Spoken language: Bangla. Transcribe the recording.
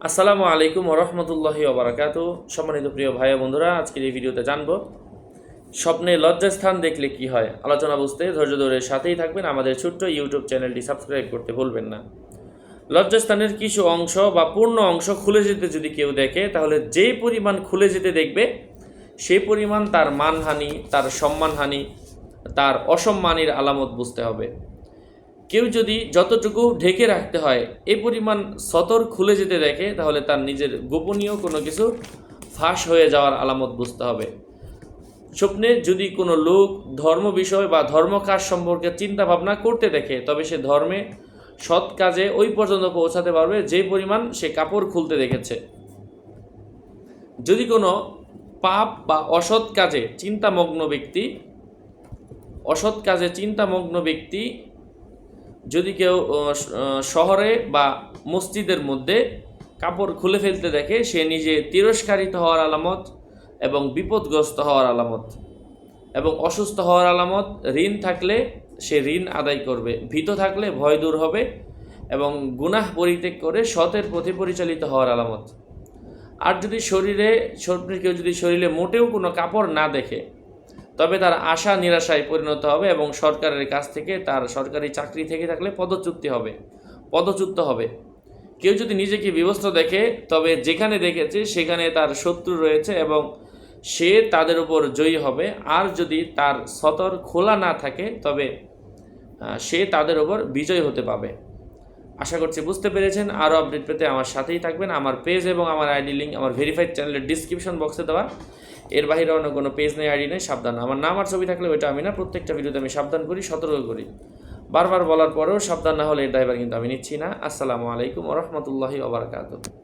আসসালামু আলাইকুম ওরহমতুল্লাহি ওবারাকাতু। সম্মানিত প্রিয় ভাই ও বন্ধুরা, আজকের এই ভিডিওতে জানবো স্বপ্নে লজ্জাস্থান দেখলে কি হয়। আলোচনা বুঝতে ধৈর্য ধরে সাথেই থাকবেন। আমাদের ছোট্ট ইউটিউব চ্যানেলটি সাবস্ক্রাইব করতে ভুলবেন না। লজ্জাস্থানের কিছু অংশ বা পূর্ণ অংশ খুলে যেতে যদি কেউ দেখে, তাহলে যে পরিমাণ খুলে যেতে দেখবে সেই পরিমাণ তার মানহানি, তার সম্মানহানি, তার অসম্মানের আলামত বুঝতে হবে। কেউ যদি যতটুকু ঢেকে রাখতে হয় এই পরিমাণ সতর খুলে যেতে দেখে, তাহলে তার নিজের গোপনীয় কোনো কিছু ফাঁস হয়ে যাওয়ার আলামত বুঝতে হবে। স্বপ্নে যদি কোনো লোক ধর্ম বিষয় বা ধর্মকাজ সম্পর্কে চিন্তা ভাবনা করতে দেখে, তবে সে ধর্মে সৎ কাজে ওই পর্যন্ত পৌঁছাতে পারবে যে পরিমাণ সে কাপড় খুলতে দেখেছে। যদি কোনো পাপ বা অসৎ কাজে চিন্তামগ্ন ব্যক্তি যদি কেউ শহরে বা মসজিদের মধ্যে কাপড় খুলে ফেলতে দেখে, সে নিজে তিরস্কারিত হওয়ার আলামত এবং বিপদগ্রস্ত হওয়ার আলামত এবং অসুস্থ হওয়ার আলামত। ঋণ থাকলে সে ঋণ আদায় করবে, ভীত থাকলে ভয় দূর হবে এবং গুনাহ পরিত্যাগ করে সতের পথে পরিচালিত হওয়ার আলামত। আর যদি স্বপ্নের কেউ যদি শরীরে মোটেও কোনো কাপড় না দেখে, তবে তার আশা নিরাশায় পরিণত হবে এবং সরকারের কাছ থেকে, তার সরকারি চাকরি থেকে থাকলে পদচ্যুত হবে। কেউ যদি নিজেকে বিবস্ত্র দেখে, তবে যেখানে দেখেছে সেখানে তার শত্রু রয়েছে এবং সে তাদের উপর জয়ী হবে। আর যদি তার সতর খোলা না থাকে, তবে সে তাদের উপর বিজয় হতে পাবে। আশা করছি বুঝতে পেরেছেন। আরও আপডেট পেতে আমার সাথেই থাকবেন। আমার পেজ এবং আমার আইডি লিঙ্ক আমার ভেরিফাইড চ্যানেলের ডিসক্রিপশন বক্সে দেওয়া। এর বাইরে অন্য কোনো পেজ নেই, আইডি নেই, সাবধান। আমার নাম আর ছবি থাকলে ওইটা আমি না, প্রত্যেকটা ভিডিওতে আমি সাবধান করি, সতর্ক করি। বারবার বলার পরেও সাবধান না হলে এর ড্রাইভার কিন্তু আমি নিচ্ছি না। আসসালামু আলাইকুম ওরহমতুল্লাহি ওবারাকাতুহু।